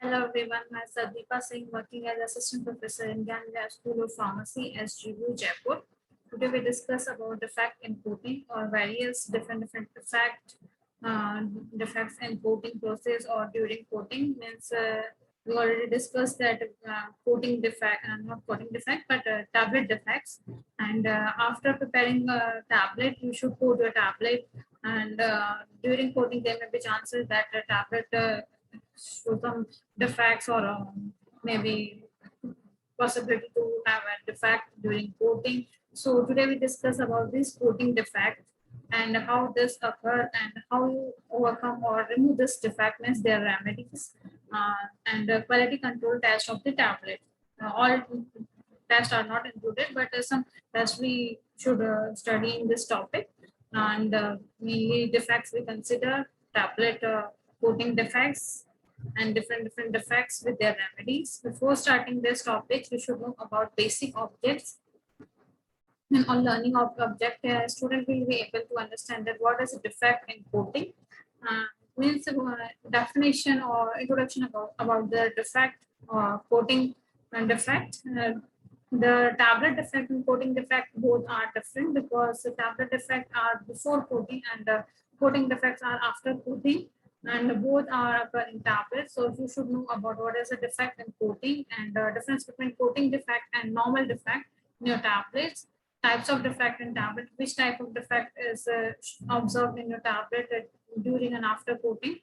Hello everyone, I'm Sandeepa Singh, working as Assistant Professor in Gandhia School of Pharmacy, SGU, Jaipur. Today we discuss about defect in coating or various different uh, defects in coating process or during coating. Means we already discussed that coating defect, not coating defect, but tablet defects. And after preparing a tablet, you should coat your tablet. And during coating, there may be chances that the tablet show some defects or maybe possibility to have a defect during coating. So today we discuss about this coating defect and how this occur and how you overcome or remove this defect, means their remedies and quality control test of the tablet. All tests are not included, but some tests we should study in this topic. And mainly defects we consider tablet coating defects and different defects with their remedies. Before starting this topic, we should know about basic objects. And on learning of object, a student will be able to understand that what is a defect in coating. Means definition or introduction about the defect or coating and defect. The tablet defect and coating defect both are different because the tablet defect are before coating and coating defects are after coating, and both are occurring tablets. So you should know about what is a defect in coating and difference between coating defect and normal defect in your tablets. Types of defect in tablet, which type of defect is observed in your tablet during and after coating.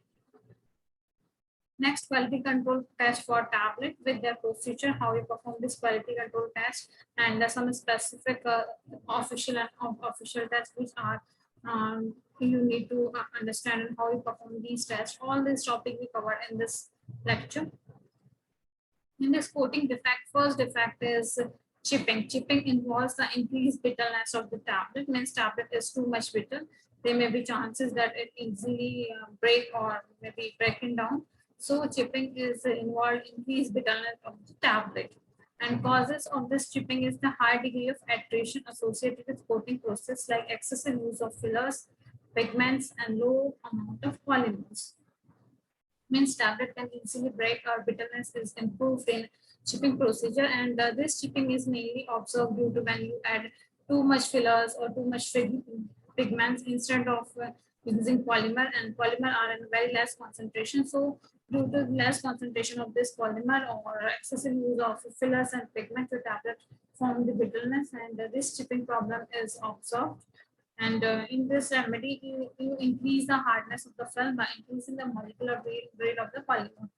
Next, quality control test for tablet with their procedure, how you perform this quality control test, and some specific official and official tests which are you need to understand and how you perform these tests. All this topic we covered in this lecture. In this coating defect, first defect is chipping. Chipping involves the increased brittleness of the tablet, means tablet is too much brittle. There may be chances that it easily break or maybe breaking down. So chipping is involved increased brittleness of the tablet. And causes of this chipping is the high degree of attrition associated with coating process like excessive use of fillers, pigments, and low amount of polymers. Means tablet can easily break or bitterness is improved in chipping procedure, and this chipping is mainly observed due to when you add too much fillers or too much pigments instead of using polymer, and polymer are in very less concentration. So due to less concentration of this polymer or excessive use of fillers and pigments, the tablet form the bitterness, and this chipping problem is observed. And in this remedy, you increase the hardness of the film by increasing the molecular weight of the polymer.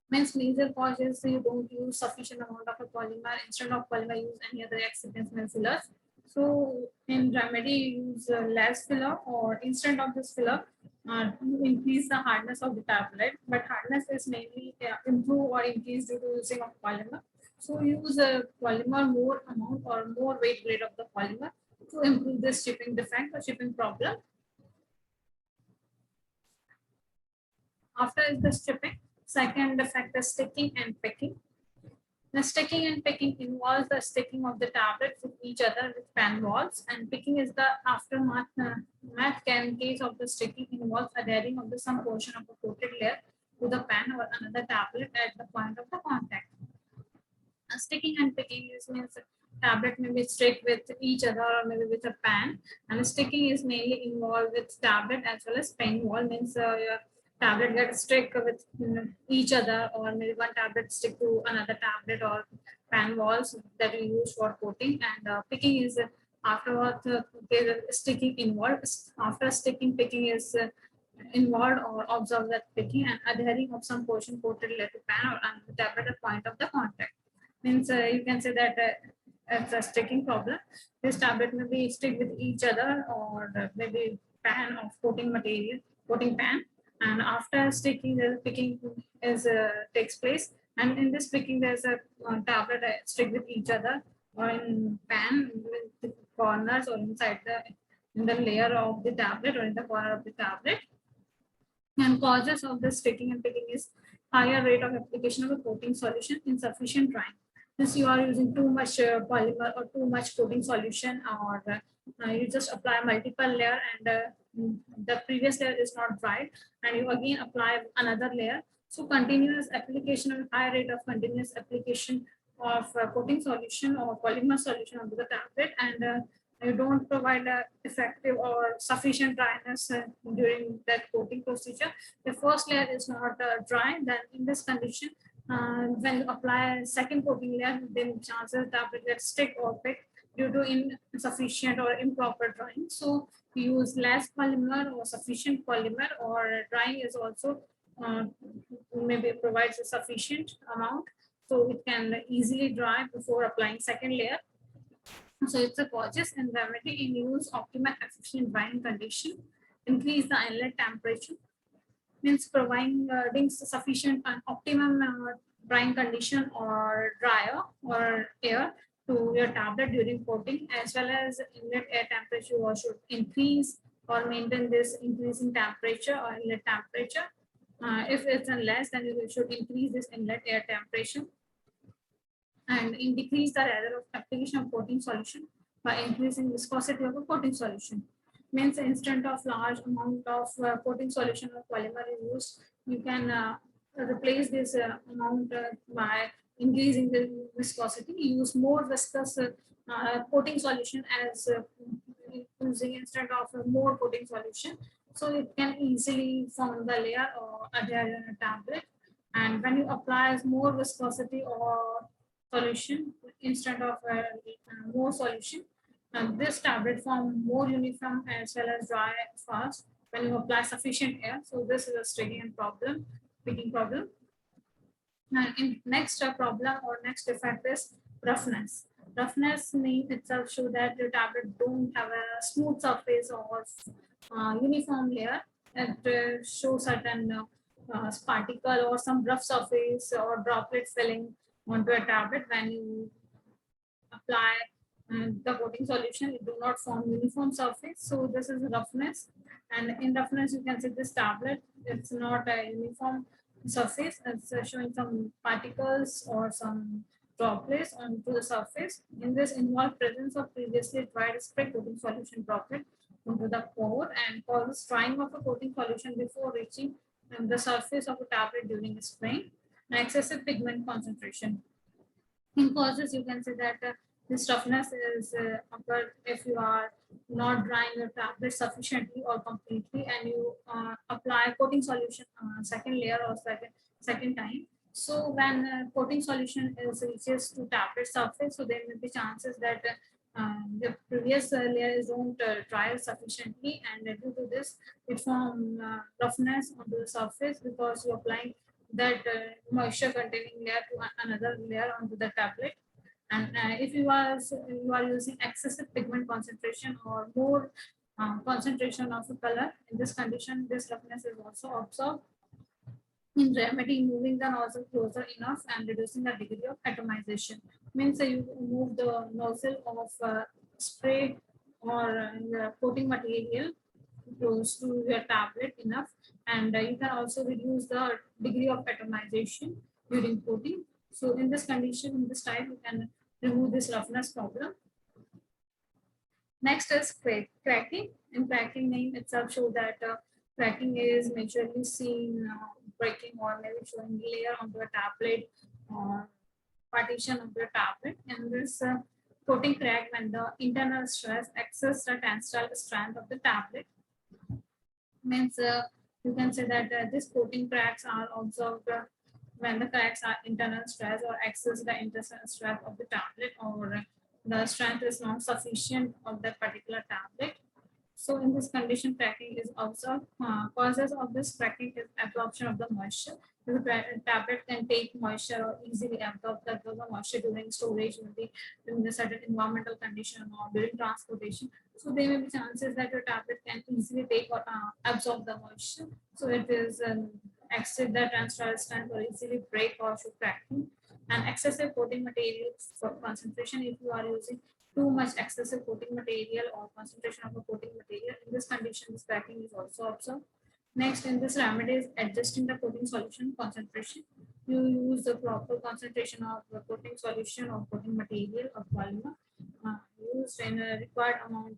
Means major causes you don't use sufficient amount of a polymer. Instead of polymer, use any other excipients and fillers. So in remedy, use less filler, or instead of this filler, you increase the hardness of the tablet. But hardness is mainly improve or increase due to using of polymer. So use a polymer more amount or more weight grade of the polymer to improve this chipping defect or chipping problem. After is the chipping, second defect is sticking and picking. The sticking and picking involves the sticking of the tablets with each other with pen walls, and picking is the aftermath. In case of the sticking involves adhering of the some portion of a coated layer to the pen or another tablet at the point of the contact. Sticking and picking is means tablet may be stick with each other or maybe with a pen, and sticking is mainly involved with tablet as well as pen wall, means your tablet gets stick with each other, or maybe one tablet stick to another tablet or pen walls that we use for coating. And picking is afterwards sticking involved. After sticking, picking is involved or observe that picking and adhering of some portion coated layer to pen or another tablet at point of the contact. Means you can say that it's a sticking problem. This tablet may be stick with each other, or maybe pan of coating material, coating pan, and after sticking, the picking is takes place. And in this picking, there's a tablet stick with each other, or in pan with the corners or inside the in the layer of the tablet or in the corner of the tablet. And causes of the sticking and picking is higher rate of application of a coating solution, insufficient drying. Since you are using too much polymer or too much coating solution, or you just apply multiple layer and the previous layer is not dried, and you again apply another layer. So continuous application or high rate of continuous application of coating solution or polymer solution onto the tablet, and you don't provide a effective or sufficient dryness during that coating procedure. The first layer is not dry, then in this condition, when you apply second coating layer, then chances tablet gets stick or pick due to insufficient or improper drying. So use less polymer or sufficient polymer, or drying is also maybe provides a sufficient amount, so it can easily dry before applying second layer. So it's a causes and remedy in use optimal efficient drying condition. Increase the inlet temperature, means providing sufficient and optimum drying condition or dryer or air to your tablet during coating, as well as inlet air temperature should increase or maintain this increasing temperature or inlet temperature. If it's less, then you should increase this inlet air temperature, and decrease the rather of application of coating solution by increasing viscosity of a coating solution. Means instead of large amount of coating solution or polymer used, you can replace this amount by increasing the viscosity. Use more viscous coating solution as using instead of more coating solution, so it can easily form the layer or adhere in a tablet. And when you apply more viscosity or solution instead of more solution, and this tablet form more uniform as well as dry fast when you apply sufficient air. So this is a sticking problem, picking problem. And in next problem or next defect is roughness. Roughness name itself show that the tablet don't have a smooth surface or uniform layer. It shows certain particle or some rough surface or droplet filling onto a tablet. When you apply the coating solution, it do not form uniform surface. So this is roughness, and in roughness you can see this tablet, it's not a uniform surface. It's showing some particles or some droplets onto the surface. In this involved presence of previously dried spray coating solution droplet into the pore and causes drying of a coating solution before reaching the surface of a tablet during spraying. And excessive pigment concentration. In causes, you can say that this roughness is occurred if you are not drying your tablet sufficiently or completely, and you apply coating solution second layer or second time. So when coating solution is reaches to tablet surface, so there may be chances that the previous layer don't dry sufficiently, and due to this, it form roughness onto the surface because you're applying that moisture containing layer to another layer onto the tablet. And if you are using excessive pigment concentration or more concentration of a color, in this condition, this roughness is also observed. In remedy, moving the nozzle closer enough and reducing the degree of atomization. Means you move the nozzle of spray or coating material close to your tablet enough, and you can also reduce the degree of atomization during coating. So in this condition, in this type, you can remove this roughness problem. Next is cracking. In cracking name itself show that cracking is majorly seen breaking or maybe showing layer onto a tablet or partition of the tablet. And this coating crack when the internal stress exceeds the tensile strength of the tablet. Means you can say that this coating cracks are observed when the cracks are internal stress or excess the internal stress of the tablet, or the strength is not sufficient of that particular tablet. So in this condition, cracking is observed. Causes of this cracking is absorption of the moisture. The tablet can take moisture or easily absorb the moisture during storage, maybe during a certain environmental condition or during transportation. So there may be chances that your tablet can easily take or absorb the moisture. So it is exceed the tensile strength or easily break or should cracking. And excessive coating material for concentration, if you are using too much excessive coating material or concentration of a coating material, in this condition, this cracking is also observed. Next, in this remedy is adjusting the coating solution concentration. You use the proper concentration of the coating solution or coating material or polymer used in a required amount,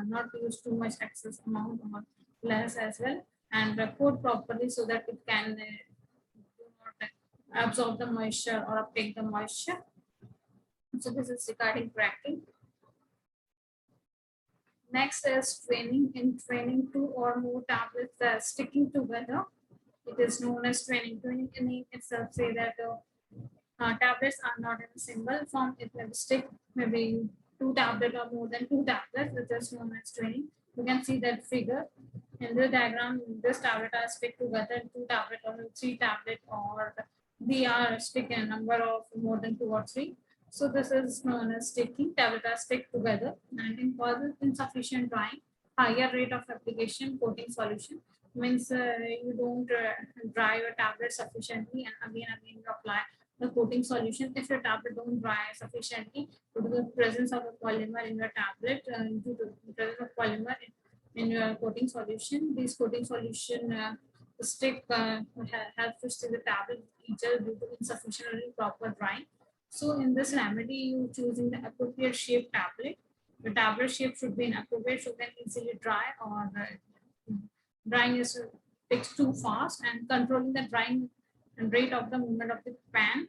not use too much excess amount or less as well, and coat properly so that it can absorb the moisture or uptake the moisture. So this is regarding cracking. Next is training. In training, two or more tablets are sticking together. It is known as training. Training in name itself say that tablets are not in a single form. It may stick maybe two tablets or more than two tablets. It is known as training. You can see that figure in the diagram. This tablet are stick together, two tablet or three tablet, or they are stick in a number of more than two or three. So this is known as sticking. Tablet are stick together, and in causes insufficient drying, higher rate of application coating solution means you don't dry your tablet sufficiently, and again you apply the coating solution. If your tablet don't dry sufficiently due to the presence of a polymer in your tablet, due to the presence of polymer in your coating solution, this coating solution stick helps to stick the tablet each other due to insufficient or improper drying. So in this remedy, you choosing the appropriate shape tablet. The tablet shape should be in appropriate so can easily dry, or drying is takes too fast, and controlling the drying rate of the movement of the pan.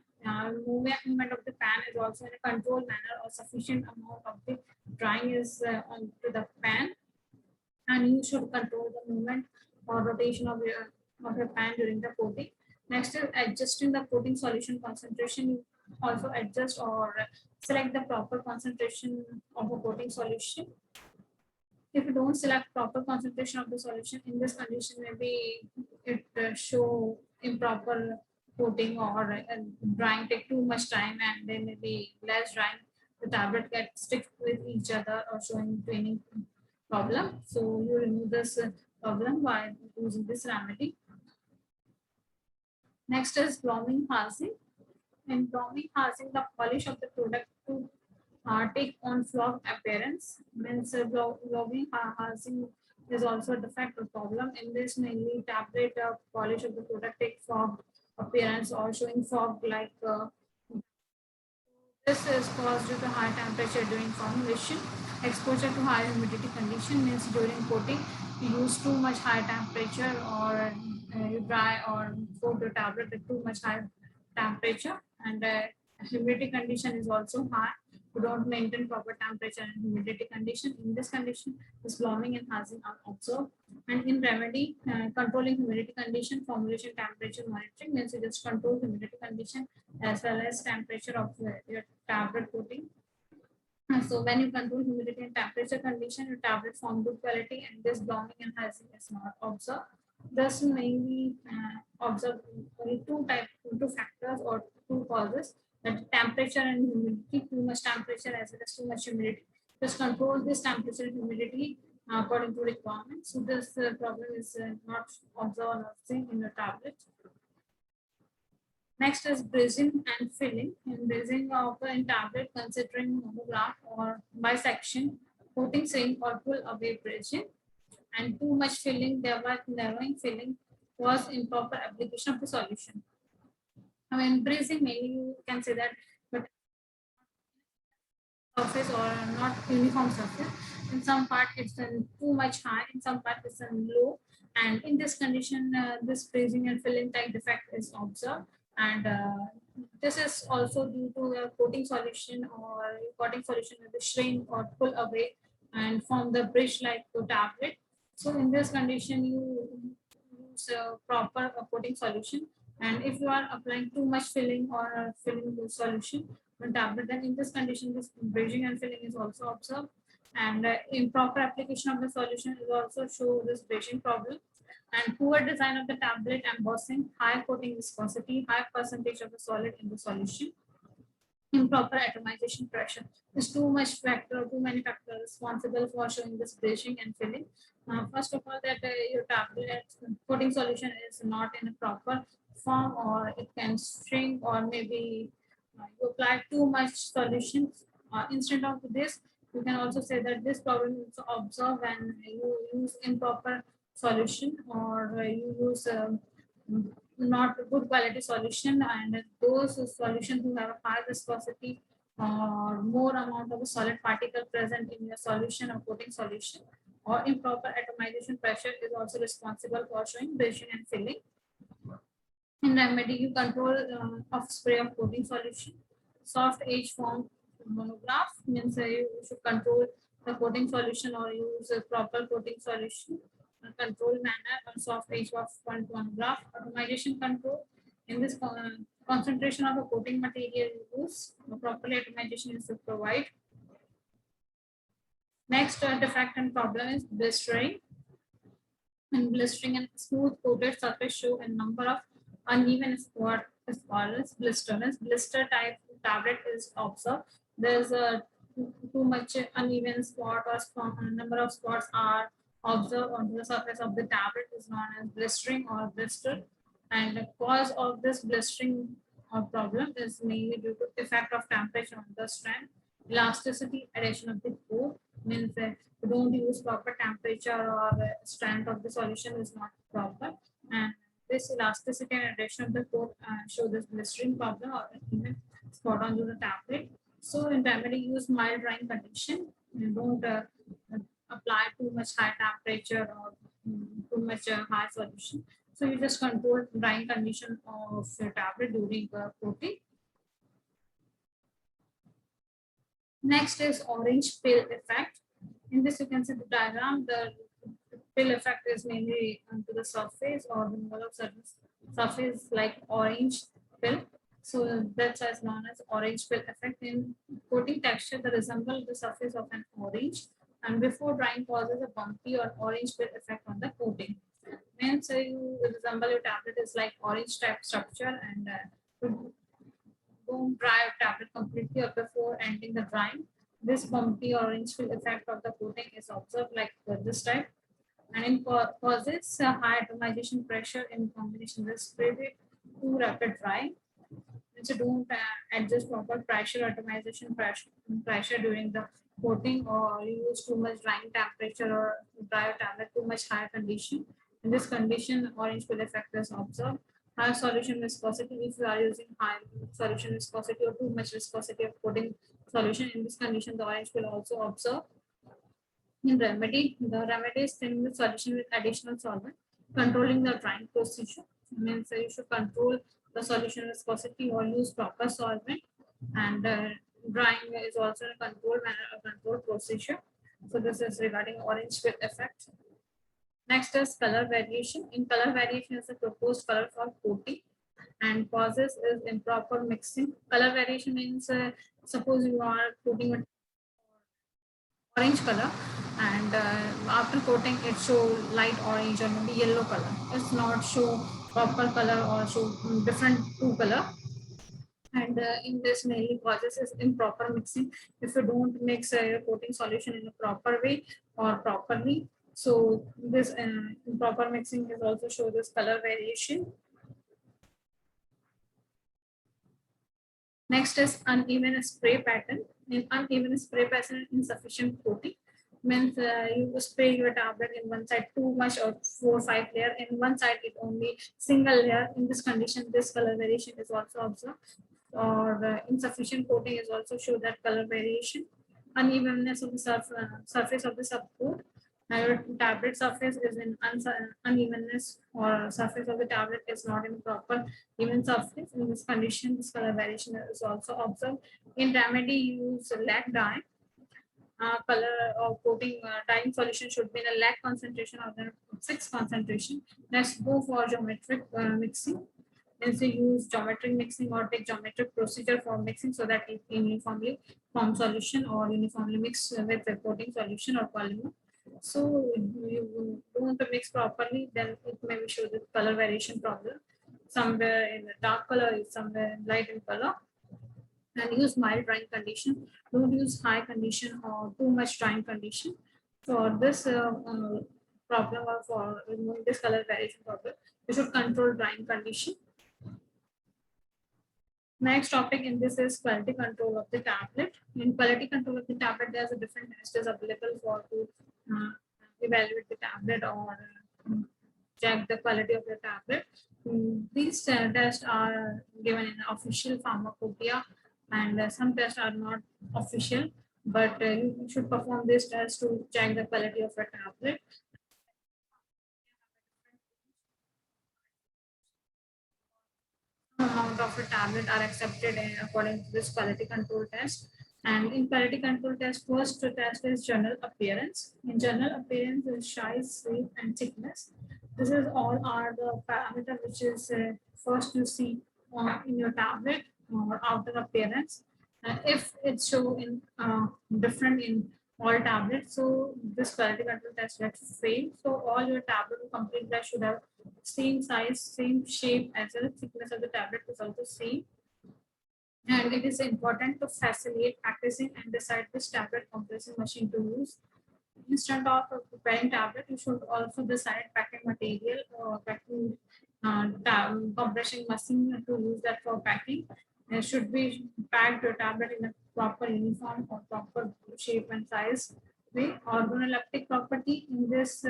Movement of the pan is also in a controlled manner, or sufficient amount of the drying is onto the pan, and you should control the movement or rotation of your pan during the coating. Next is adjusting the coating solution concentration. You also adjust or select the proper concentration of a coating solution. If you don't select proper concentration of the solution, in this condition, maybe it show improper coating, or drying take too much time, and then maybe less drying, the tablet get stick with each other or showing training problem. So you remove this problem by using this remedy. Next is blooming housing. In blooming housing, the polish of the product to take on flawed appearance means blooming housing is also a defect or problem. In this, mainly tablet polish of the product take fog appearance or showing fog like this is caused due to high temperature during formulation. Exposure to high humidity condition means during coating you use too much high temperature, or you dry or coat the tablet at too much high temperature, and humidity condition is also high. You don't maintain proper temperature and humidity condition. In this condition, this blooming and hazing are observed. And in remedy, controlling humidity condition, formulation temperature monitoring means you just control humidity condition as well as temperature of your tablet coating. So when you control humidity and temperature condition, your tablet form good quality, and this blooming and hazing is not observed. Thus, mainly observe only two factors or two causes, that temperature and humidity. Too much temperature as well as too much humidity. Just control this temperature and humidity according to requirements. So this problem is not observed or seen in your tablet. Next is bridging and filling. In bridging of in tablet, considering monograph or bisection, coating, shrink or pull away bridging, and too much filling, thereby narrowing filling, was improper application of the solution. I mean, bridging mainly you can say that, but surface or not uniform surface. In some part it's too much high, in some part it's low, and in this condition, this bridging and filling type defect is observed, and this is also due to a coating solution, or coating solution with the shrink or pull away and form the bridge like the tablet. So in this condition, you use a proper coating solution, and if you are applying too much filling or filling the solution on tablet, then in this condition, this bridging and filling is also observed, and improper application of the solution is also show this bridging problem. And poor design of the tablet embossing, high coating viscosity, high percentage of the solid in the solution, improper atomization pressure. There's too much factor, too many factors responsible for showing this bridging and filling. First of all, that your tablet coating solution is not in a proper form, or it can shrink, or maybe you apply too much solutions. Instead of this, you can also say that this problem is observed when you use improper solution, or you use not good quality solution, and those solutions who have a high viscosity or more amount of a solid particle present in your solution or coating solution, or improper atomization pressure is also responsible for showing bridging and filling. In remedy, you control of spray of coating solution. Soft edge form monograph means you should control the coating solution or use a proper coating solution. Control manner or soft edge of front monograph. Atomization control. In this concentration of a coating material use, properly atomization is to provide. Next defect and problem is blistering. And blistering and smooth coated surface show a number of uneven spot as far as blisterness. Blister type tablet is observed. There's a too much uneven spot or number of spots are observed on the surface of the tablet is known as blistering or blister. And the cause of this blistering problem is mainly due to effect of temperature on the strand, elasticity, adhesion of the core, means that you don't use proper temperature or strength of the solution is not proper, and this elasticity and adhesion of the core show this blistering problem or even spot onto the tablet. So in remedy, use mild drying condition and don't apply too much high temperature or too much high solution. So you just control drying condition of your tablet during coating. Next is orange peel effect. In this, you can see the diagram. The peel effect is mainly onto the surface or the middle of surface like orange peel. So that's as known as orange peel effect. In coating texture, they resemble the surface of an orange, and before drying causes a bumpy or orange peel effect on the coating. Means you resemble your tablet is like orange type structure, and don't dry your tablet completely or before ending the drying. This bumpy orange peel effect of the coating is observed like this type, and in causes high atomization pressure in combination with spray rate, too rapid drying. So don't adjust proper pressure atomization pressure during the coating, or use too much drying temperature or dry your tablet too much high condition. In this condition, orange peel effect is observed. High solution viscosity, if you are using high solution viscosity or too much viscosity of coating solution, in this condition the orange will also observe. In remedy, the remedy is thinning the solution with additional solvent. Controlling the drying procedure means you should control the solution viscosity or use proper solvent, and drying is also a control manner or control procedure. So this is regarding orange peel effect. Next is color variation. In color variation is the proposed color for coating, and causes is improper mixing. Color variation means suppose you are coating with orange color, and after coating it show light orange or maybe yellow color. It's not show purple color or show different two color. And in this mainly causes is improper mixing. If you don't mix your coating solution in a proper way or properly, so this improper mixing is also show this color variation. Next is uneven spray pattern. In uneven spray pattern, insufficient coating means you spray your tablet in one side too much or 4 or 5 layer. In one side it only single layer. In this condition, this color variation is also observed. Or insufficient coating is also show that color variation. Unevenness of the surface of the subcoat. Your tablet surface is in unevenness, or surface of the tablet is not in proper even surface. In this condition, this color variation is also observed. In remedy, use lac dye. Color or coating dyeing solution should be in a lac concentration or the 6 concentration. Let's go for geometric mixing. Means you use geometric mixing or take geometric procedure for mixing so that it uniformly form solution or uniformly mix with the coating solution or polymer. So you don't mix properly, then it may show the color variation problem. Somewhere in the dark color is somewhere in light in color. And use mild drying condition. Don't use high condition or too much drying condition. For this problem or for removing this color variation problem, you should control drying condition. Next topic in this is quality control of the tablet. In quality control of the tablet, there's a different test is available for to evaluate the tablet or check the quality of the tablet. These tests are given in official pharmacopoeia, and some tests are not official, but you should perform this test to check the quality of a tablet. amount of a tablet are accepted according to this quality control test. And in quality control test, first test is general appearance. In general appearance is size, shape, and thickness. This is all are the parameter which is first you see in your tablet or outer appearance. If it's show in different in all tablets, so this quality control test gets fail. So all your tablet complete that should have same size, same shape, as well as thickness of the tablet is also same. And it is important to facilitate practicing and decide which tablet compressing machine to use. Instead of preparing tablet, you should also decide packing material or packing compression machine to use that for packing. It should be packed your tablet in a proper uniform or proper shape and size way. Organoleptic property in this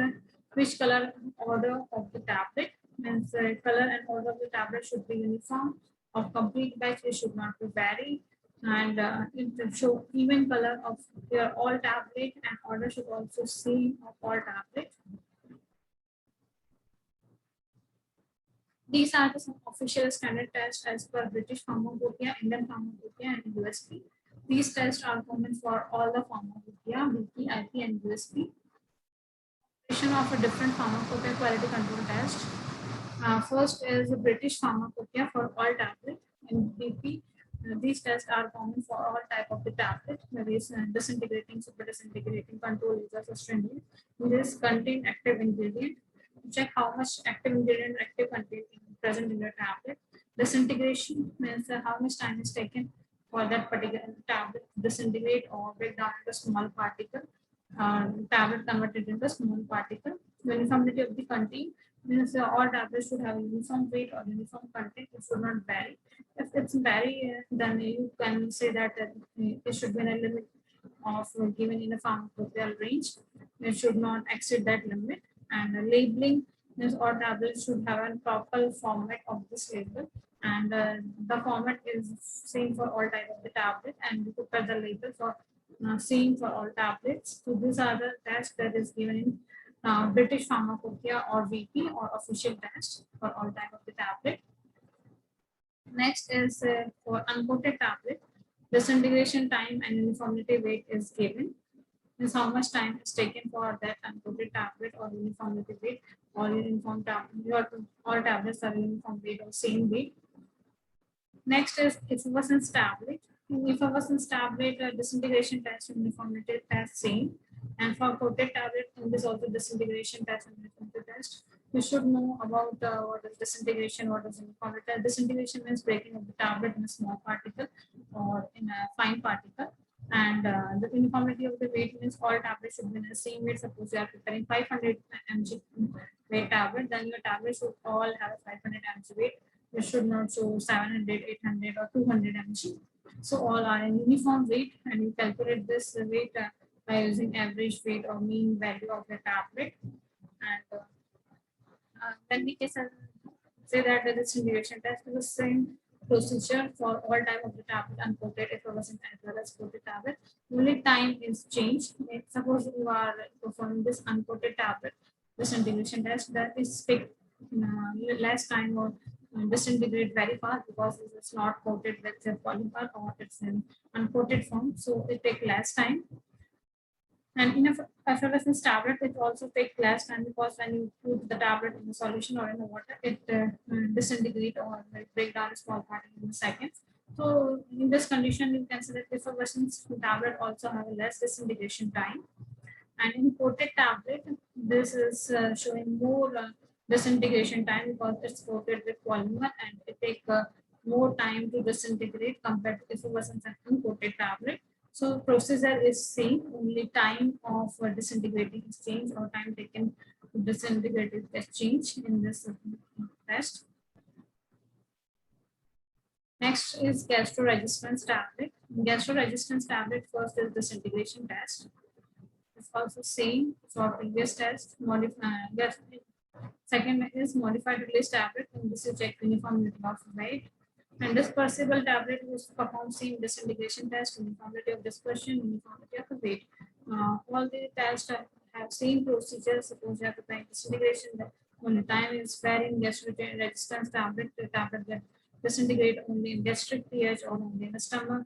which color order of the tablet means color and order of the tablet should be uniform or complete batch. It should not be vary, and it should show even color of your all tablet, and order should also same of all tablet. These are the some official standard tests as per British Pharmacopoeia, Indian Pharmacopoeia, and USP. These tests are common for all the Pharmacopoeia, BP, IP, and USP. Of a different pharmacopoeia quality control test. First is the British Pharmacopoeia for all tablet and BP. These tests are common for all type of the tablet. There is disintegrating, super disintegrating, control users, astringent. This contain active ingredient. Check how much active ingredient active content present in your tablet. Disintegration means how much time is taken for that particular tablet to disintegrate or break down into small particle. Tablet converted into small particle. Uniformity of the content means all tablets should have uniform weight or uniform content. It should not vary. If it's vary, then you can say that it should be in a limit of given in a pharmacopoeial range. It should not exceed that limit. And labeling means all tablets should have a proper format of this label. And the format is same for all type of the tablet, and we prepare the label for same for all tablets. So these are the tests that is given in British Pharmacopoeia or VP or official test for all type of the tablet. Next is for uncoated tablet. Disintegration time and uniformity weight is given. Is how much time is taken for that uncoated tablet or uniformity weight or uniform tablet. All tablets are uniform weight or same weight. Next is effervescence tablet. In effervescence tablet, disintegration test and uniformity test same. And for coated tablet, in this also disintegration test and uniformity test. You should know about what is disintegration, what is uniformity. Disintegration means breaking of the tablet in a small particle or in a fine particle. And the uniformity of the weight means all tablets should be in the same weight. Suppose you are preparing 500 mg weight tablet, then your tablet should all have a 500 mg weight. It should not show 700, 800, or 200 mg. So all are in uniform weight, and you calculate this weight by using average weight or mean value of the tablet. And then we can say that the disintegration test is the same procedure for all type of the tablet, uncoated, effervescent, as well as coated tablet. Only time is changed. Suppose you are performing this uncoated tablet disintegration test, that is take less time or disintegrate very fast because it's not coated with a polymer or it's in uncoated form, so it take less time. And in a effervescence tablet, it also takes less time because when you put the tablet in the solution or in the water, it disintegrate or break down a small particle in seconds. So in this condition, you can say that effervescence tablet also have a less disintegration time. And in coated tablet, this is showing more disintegration time because it's coated with polymer and it takes more time to disintegrate compared to effervescence and uncoated tablet. So procedure is same, only time of disintegrating is changed or time taken to disintegrate is changed in this test. Next is gastroresistance tablet. Gastroresistance tablet first is disintegration test. It's also same for previous test. Second is modified release tablet, and this is check uniformity of weight. And dispersible tablet is perform same disintegration test, uniformity of dispersion, uniformity of the weight. All the tests have same procedure. Suppose you have to make disintegration, when the time is varying, resistance tablet, the tablet get disintegrate only in gastric pH or only in the stomach,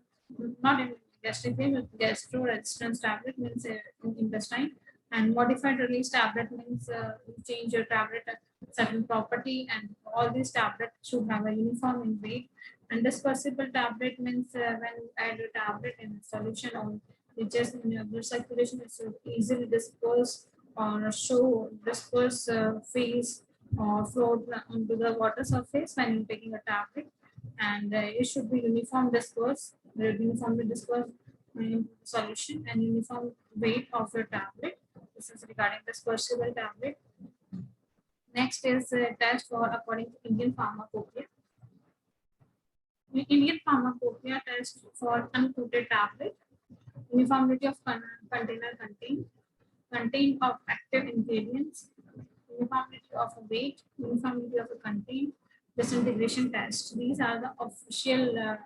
not in gastric pH, but gastro-resistance tablet means in intestine, and modified release tablet means you change your tablet certain property, and all these tablets should have a uniform in weight. And dispersible tablet means when you add a tablet in a solution or it just in your blood circulation, it should easily disperse or show disperse phase or float onto the water surface when you're taking a tablet, and it should be uniformly dispersed in solution and uniform weight of your tablet. This is regarding dispersible tablet. Next is a test for according to Indian Pharmacopoeia. Indian Pharmacopoeia test for uncoated tablet, uniformity of container contain of active ingredients, uniformity of a weight, uniformity of a content, disintegration test. These are the official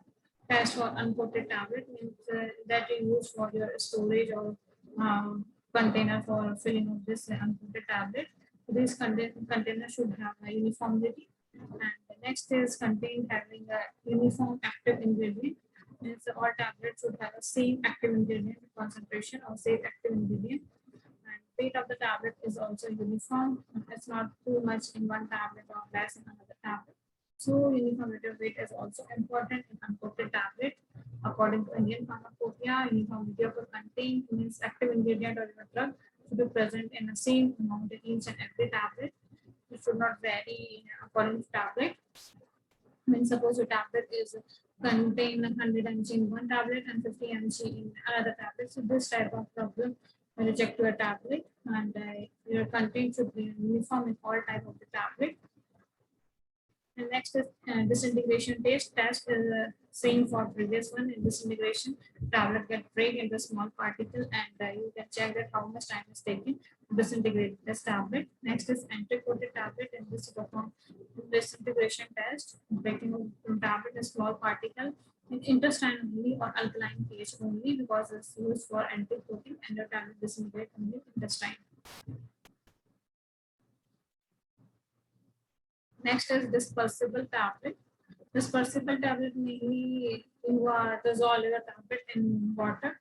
tests for uncoated tablet, means that you use for your storage or container for filling of this uncoated tablet. This container should have a uniformity. And the next is contained having a uniform active ingredient. Means all tablets should have the same active ingredient concentration or same active ingredient. And weight of the tablet is also uniform. It's not too much in one tablet or less in another tablet. So uniformity of weight is also important in uncoated tablet. According to Indian Pharmacopoeia, uniformity of a content means active ingredient or a drug should be present in the same amount in each and every tablet. It should not vary according to tablet. When suppose your tablet is contain 100 mg in one tablet and 50 mg in another tablet, so this type of problem will reject your tablet, and your content should be uniform in all type of the tablet. And next is disintegration test is same for previous one. In disintegration, tablet get break into small particle, and you can check that how much time is taken to disintegrate this tablet. Next is anti-coated tablet. In this perform disintegration test, breaking from tablet a small particle in intestine only or alkaline pH only, because it's used for anti-coating, and the tablet disintegrate only intestine. Next is dispersible tablet. Dispersible tablet mainly you dissolve your tablet in water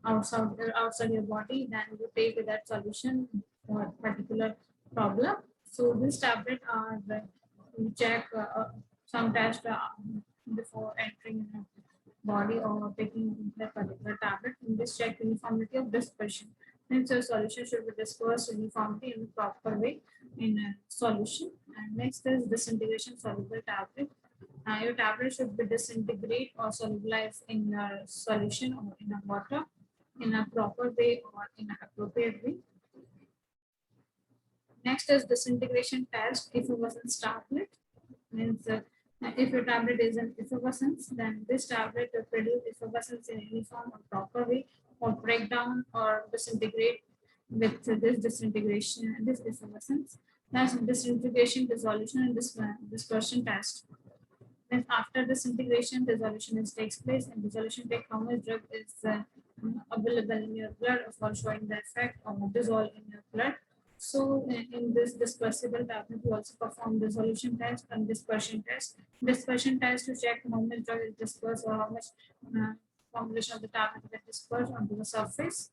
outside your body, then you take that solution for a particular problem. So this tablet are you check some test before entering in body or taking the particular tablet. In this check uniformity of dispersion. Means your solution should be dispersed uniformly in a proper way in a solution. And next is disintegration soluble tablet. Your tablet should be disintegrate or solubilize in a solution or in a water in a proper way or in an appropriate way. Next is disintegration test effervescence tablet. Means if your tablet is an effervescence, then this tablet will produce effervescence in uniform or proper way, or break down or disintegrate with this disintegration and this effervescence. That's disintegration, dissolution, and dispersion test. Then after disintegration, dissolution takes place, and dissolution take how much drug is available in your blood for showing the effect of dissolve in your blood. So in this dispersible tablet, you also perform dissolution test and dispersion test. Dispersion test to check how much drug is dispersed or how much formulation of the tablet is dispersed onto the surface.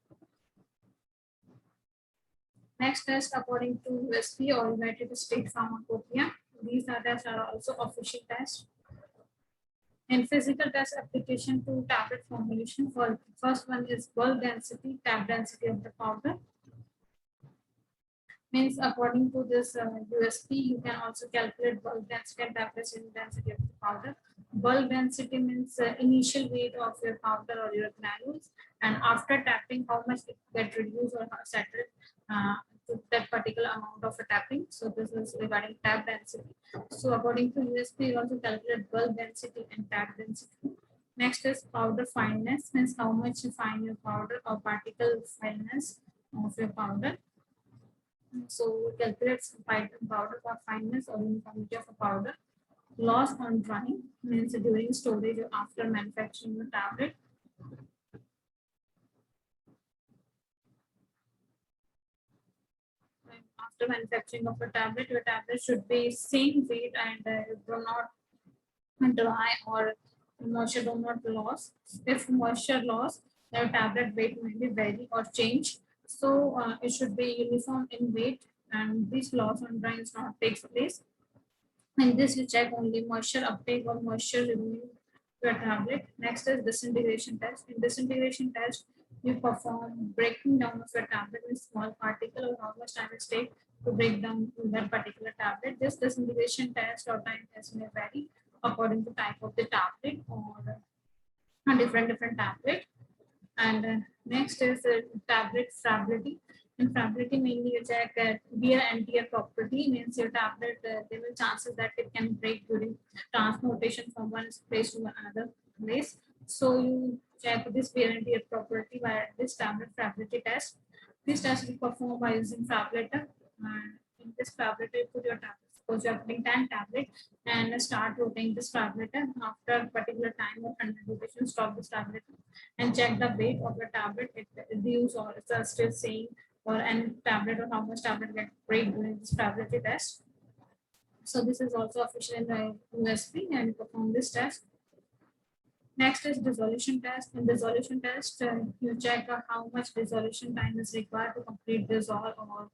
Next test according to USP or United States Pharmacopoeia. These tests are also official tests. In physical test application to tablet formulation, for first one is bulk density, tab density of the powder. Means according to this USP, you can also calculate bulk density and tablet density of the powder. Bulk density means initial weight of your powder or your granules, and after tapping, how much it get reduced or settled to that particular amount of a tapping. So this is regarding tab density. So according to USP, you also calculate bulk density and tab density. Next is powder fineness, means how much fine your powder or particle fineness of your powder. So we calculate powder for fineness or uniformity of a powder. Loss on drying means during storage or after manufacturing the tablet. After manufacturing of a tablet, your tablet should be same weight and do not dry or moisture do not loss. If moisture loss, the tablet weight may be vary or change. So it should be uniform in weight, and this loss on drying is not takes place. In this, you check only moisture uptake or moisture removing your tablet. Next is disintegration test. In disintegration test, you perform breaking down of your tablet in small particle or how much time it takes to break down that particular tablet. This disintegration test or time test may vary according to type of the tablet or a different tablet. And next is tablet fragility. In fragility, mainly you check wear and tear property, means your tablet, there will chances that it can break during transportation from one place to another place. So you check this wear and tear property by this tablet fragility test. This test is performed by using phableter. And in this phableter, you put your tablet. Suppose you are putting 10 tablet and start rotating this phableter. After a particular time of 100 rotation, stop this tablet and check the weight of the tablet, it reduce or it's still same, or any tablet or how much tablet get break during this tablet test. So this is also official in the USP and perform this test. Next is dissolution test. In dissolution test, you check how much dissolution time is required to complete dissolve or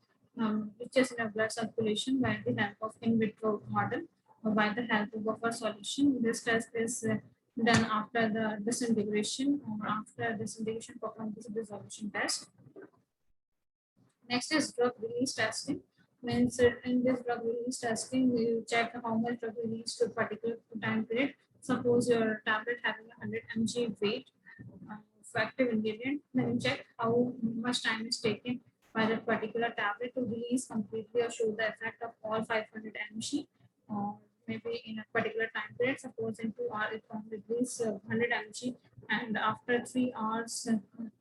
which is in a blood circulation by the help of in vitro model or by the help of a solution. This test is done after the disintegration or after disintegration perform this dissolution test. Next is drug release testing. Means in this drug release testing, you check how much drug release to a particular time period. Suppose your tablet having 100 mg weight of active ingredient, then you check how much time is taken by that particular tablet to release completely or show the effect of all 500 mg. Or maybe in a particular time period, suppose in 2 hours it can release 100 mg, and after 3 hours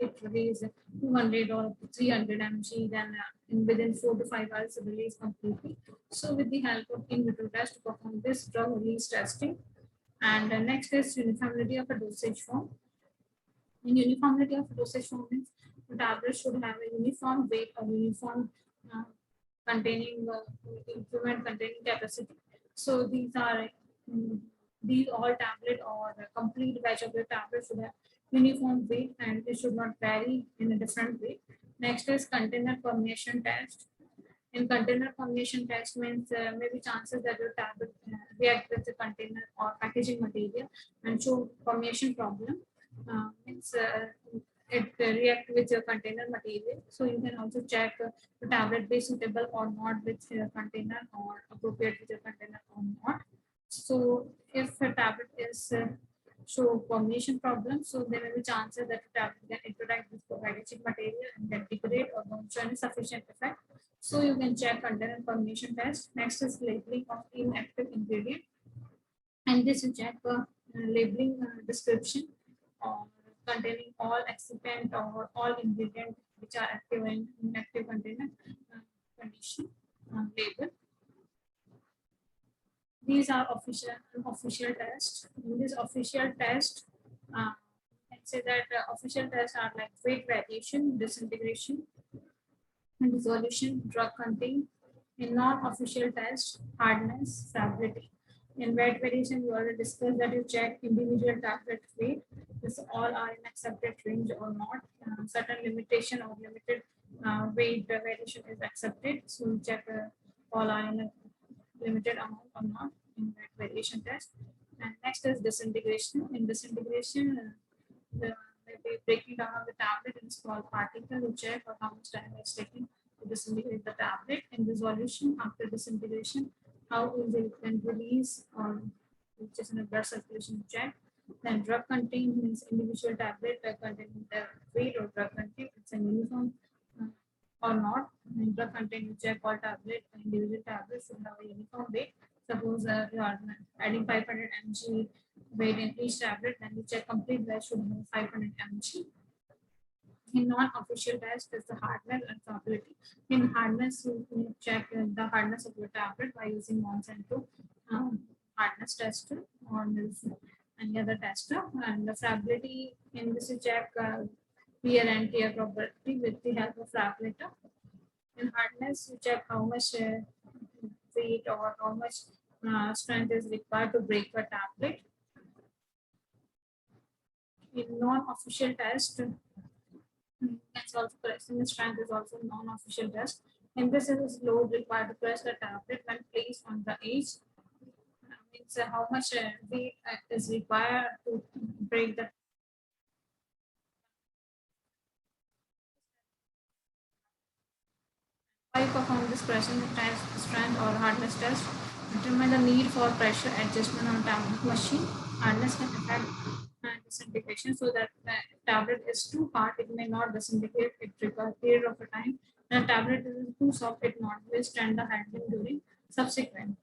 it releases 200 or 300 mg, then in within 4 to 5 hours it release completely. So with the help of in vitro test to perform this drug release testing. And next is uniformity of a dosage form. In uniformity of dosage form means the tablet should have a uniform weight or uniform uh, containing improvement containing capacity. So these are these all tablet or complete batch of the tablet should have uniform weight and it should not vary in a different way. Next is container permeation test. In container permeation test means maybe chances that your tablet react with the container or packaging material and show permeation problem. Means it react with your container material. So you can also check the tablet be suitable or not with your container or appropriate with your container or not. So if a tablet is show permeation problem, so there may be chances that the tablet can interact with the packaging material and then degrade or don't show any sufficient effect. So you can check container permeation test. Next is labeling of inactive ingredient, and this you check labeling description or containing all excipient or all ingredient which are active in inactive container condition label. These are official tests. In this official test, let's say that official tests are like weight variation, disintegration, and dissolution, drug content. In non-official tests, hardness, stability. In weight variation, we already discussed that you check individual tablet weight. This all are in accepted range or not. Certain limitation or limited weight variation is accepted. So you check all are in a limited amount or not in weight variation test. And next is disintegration. In disintegration, the maybe breaking down of the tablet in small particle to check or how much time it's taking to disintegrate the tablet. In dissolution, after disintegration, how easily it can release or which is in a blood circulation check. Then drug content means individual tablet containing the weight or drug content. It's a uniform or not. In drug content, you check all tablet, individual tablets should have a uniform weight. Suppose you are adding 500 mg weight in each tablet, then you check complete weight should have 500 mg. In non-official test is the hardness and stability. In hardness, you check the hardness of your tablet by using Monsanto hardness tester or any other tester. And the stability in this you check wear and tear property with the help of fragmenter. In hardness, you check how much weight or how much strength is required to break the tablet. In non-official test, that's also correction strength is also non-official test. And this is load required to press the tablet when placed on the edge. Means how much weight is required to break the. Why perform this pressure test, strength or hardness test? Determine the need for pressure adjustment on tablet machine. Hardness can affect disintegration, so that the tablet is too hard, it may not disintegrate. It requires a period of a time. And the tablet is too soft, it not will stand the handling during subsequent.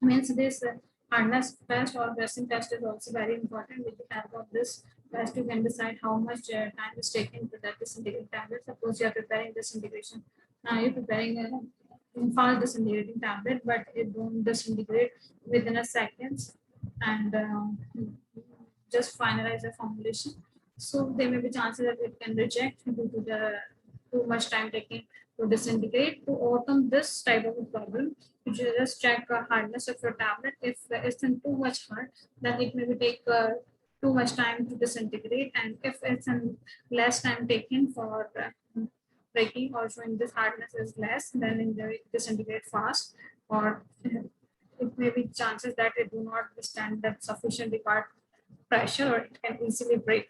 Means this hardness test or pressing test is also very important. With the help of this test, you can decide how much time is taken to that disintegrating tablet. Suppose you are preparing disintegration. Now you're preparing a fast disintegrating tablet, but it don't disintegrate within a seconds, and just finalize the formulation. So there may be chances that it can reject due to the too much time taken to disintegrate. To overcome this type of a problem, you just check the hardness of your tablet. If it's in too much hard, then it may take too much time to disintegrate, and if it's in less time taken for breaking or showing this hardness is less, then it disintegrate fast, or it may be chances that it do not withstand that sufficient required pressure, or it can easily break.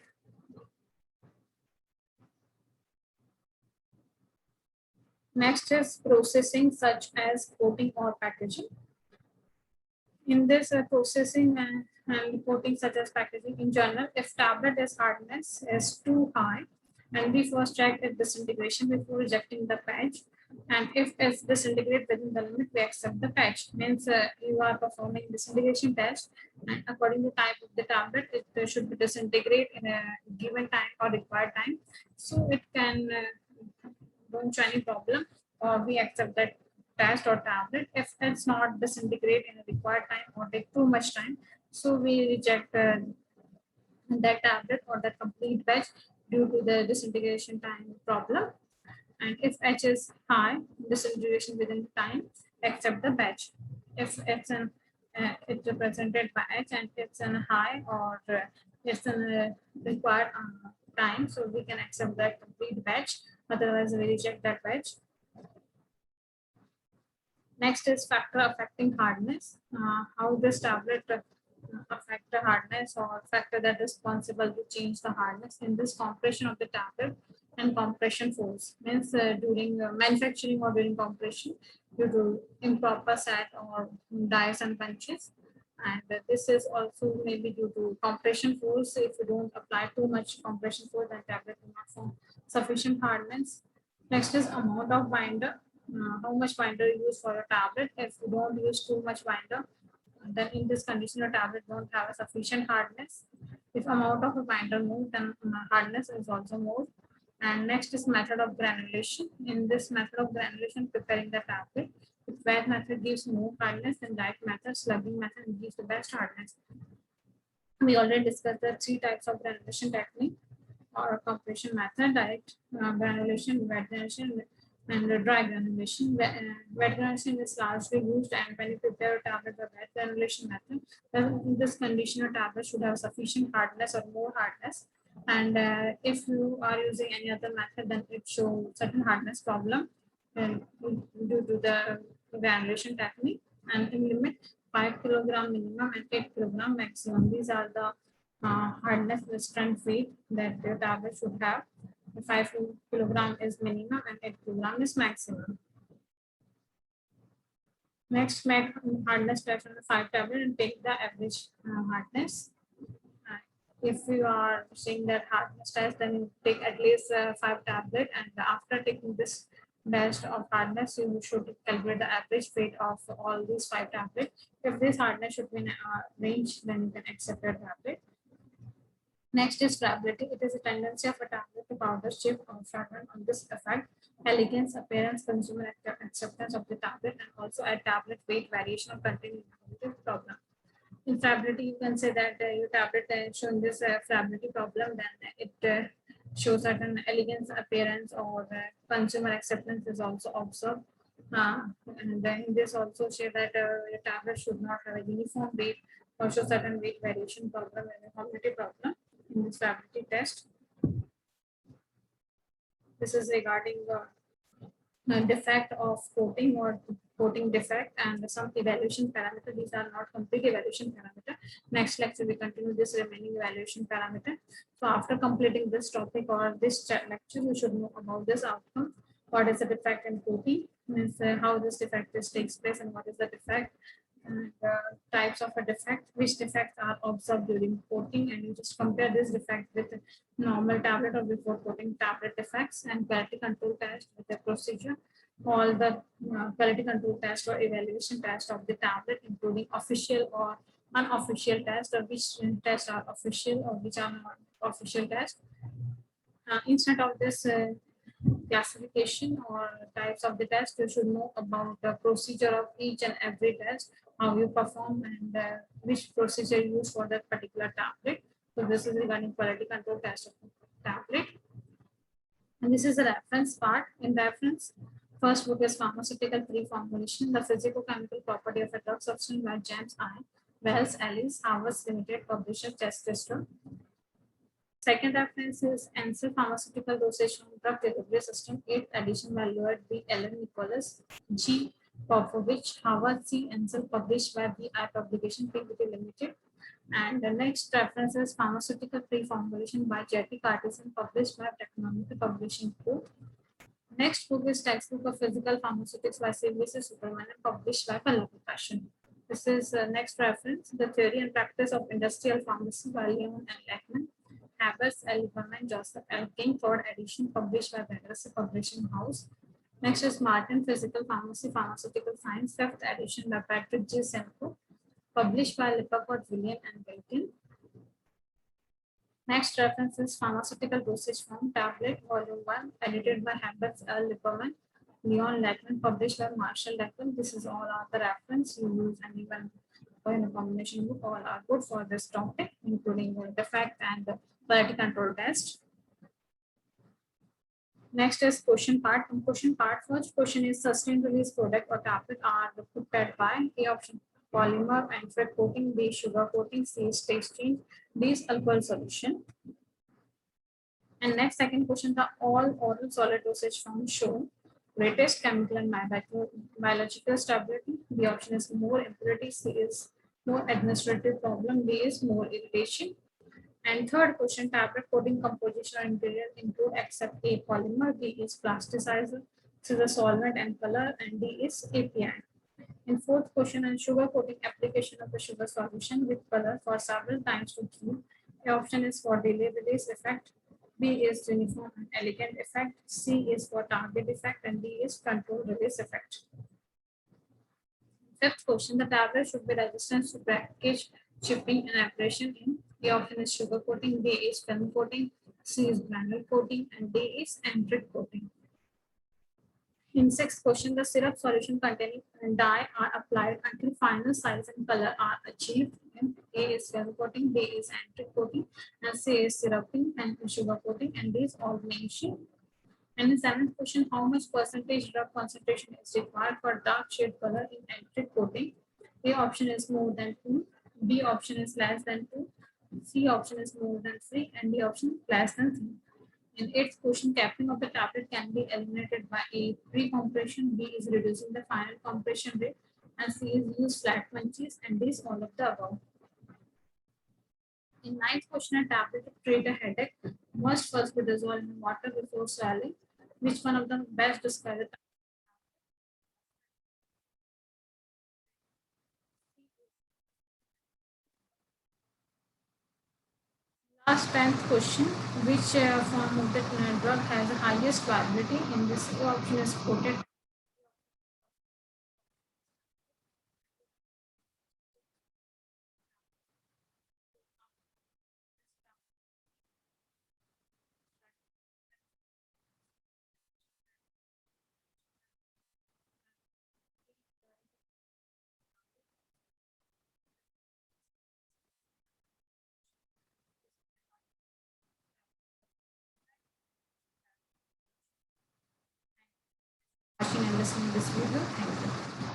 Next is processing such as coating or packaging. In this processing and coating such as packaging in general, if tablet is hardness is too high, and we first check its disintegration before rejecting the patch. And if it's disintegrate within the limit, we accept the patch. Means you are performing disintegration test, and according to type of the tablet, it should be disintegrate in a given time or required time. So it can don't show any problem, or we accept that test or tablet. If it's not disintegrate in a required time or take too much time, so we reject that tablet or that complete batch due to the disintegration time problem. And if H is high, disintegration within time, accept the batch. If it's represented by H and it's in high, or it's in a required time, so we can accept that complete batch. Otherwise, we reject that batch. Next is factor affecting hardness. How this tablet affect the hardness, or factor that is responsible to change the hardness in this compression of the tablet and compression force. Means during manufacturing or during compression due to improper set or dies and punches. And this is also maybe due to compression force. If you don't apply too much compression force, then tablet will not form sufficient hardness. Next is amount of binder. How much binder you use for a tablet. If you don't use too much binder, then in this condition your tablet don't have a sufficient hardness. If amount of a binder more, then hardness is also more. And next is method of granulation. In this method of granulation, preparing the tablet, if wet method gives more hardness, then dry method, slugging method gives the best hardness. We already discussed the three types of granulation technique or compression method: direct granulation, wet granulation, and dry granulation. Wet granulation is largely used, and when you prepare a tablet by wet granulation method, then in this condition, a tablet should have sufficient hardness or more hardness. And if you are using any other method, then it shows certain hardness problem due to the granulation technique. And in limit, 5 kilogram minimum and 8 kilogram maximum. These are the hardness strength weight that the tablet should have. 5 kilogram is minimum and 8 kilogram is maximum. Next, make hardness test on the 5 tablet and take the average hardness. If you are saying that hardness test, then take at least 5 tablet, and after taking this test of hardness, you should calculate the average weight of all these 5 tablets. If this hardness should be in a range, then you can accept your tablet. Next is durability. It is a tendency of a tablet to powder, shape, or fragment. On this effect, elegance, appearance, consumer acceptance of the tablet, and also a tablet weight variation or containing problem. In fragility, you can say that your tablet showing this fragility problem, then it shows certain elegance, appearance, or consumer acceptance is also observed. And then this also say that a tablet should not have a uniform weight or show certain weight variation problem and a cognitive problem in this stability test. This is regarding the defect of coating or coating defect and some evaluation parameter. These are not complete evaluation parameter. Next lecture we continue this remaining evaluation parameter. So after completing this topic or this lecture, you should know about this outcome. What is the defect in coating? Means how this defect takes place and what is the defect, and types of a defect, which defects are observed during coating, and you just compare this defect with normal tablet or before coating tablet defects, and quality control test with the procedure. All the quality control test or evaluation test of the tablet, including official or unofficial test, or which tests are official or which are not official test. Instead of this classification or types of the test, you should know about the procedure of each and every test, how you perform, and which procedure you use for that particular tablet. So this is regarding quality control test of tablet. And this is the reference part. In reference, first book is Pharmaceutical Pre-Formulation, the Physicochemical Property of a Drug Substance by James I. Wells, Ellis, Harvard Limited, publisher, Chester. Second reference is Ansel Pharmaceutical Dosage from Drug Delivery System, 8th edition by Lloyd B. Ellen Nicholas, G. Popovich, Harvard C. Ansel, published by BI Publication Pvt Limited. And the next reference is Pharmaceutical Pre-Formulation by Jetty Cartesian, published by Technomical Publishing Co. Next book is Textbook of Physical Pharmaceutics by C.V.C. Subramanian, published by Pallava. This is next reference, The Theory and Practice of Industrial Pharmacy by Leon and Lackman. Habers, Alabama, and Joseph L. King, third edition, published by Battersea Publishing House. Next is Martin, Physical Pharmacy, Pharmaceutical Science, fifth edition by Patrick G. Semko, published by Lipperford, William and Belkin. Next reference is Pharmaceutical Dosage Form, Tablet, Volume 1, edited by Habers, L. Lipperman, Leon Lackman, published by Marshall Lackman. This is all are the reference you use, and even in a combination book, all are good for this topic, including the defect and the quality control test. Next is question part. In question part, first question is sustained release product or tablet are prepared by A option polymer and fat coating, B sugar coating, C stage change, D is alcohol solution. And next second question, the all oral solid dosage form show greatest chemical and biological stability. The option is more impurity, C is more administrative problem, D is more irritation. And third question, tablet coating composition or ingredient include except A polymer, B is plasticizer, C is a solvent and color, and D is API. In fourth question, and sugar coating application of the sugar solution with color for several times to keep. The option is for delay release effect, B is uniform and elegant effect, C is for target effect, and D is control release effect. Fifth question, the tablet should be resistant to package, shipping, and abrasion in. The option is sugar coating, B is film coating, C is granule coating, and D is antric coating. In sixth question, the syrup solution containing dye are applied until final size and color are achieved. A is film coating, B is antric coating, and C is syruping and sugar coating, and D is alternation. And the seventh question, how much percentage drug concentration is required for dark shade color in antric coating? A option is more than 2, B option is less than 2, C option is more than 3, and D option less than 3. In eighth question, capping of the tablet can be eliminated by A pre-compression, B is reducing the final compression rate, and C is use flat punches, and D is all of the above. In ninth question, a tablet to treat a headache must first be dissolved in water before swallowing. Which one of them best describes it? Last 10th question, which form of the drug has the highest viability? In this option is coated. listening this video. Thank you.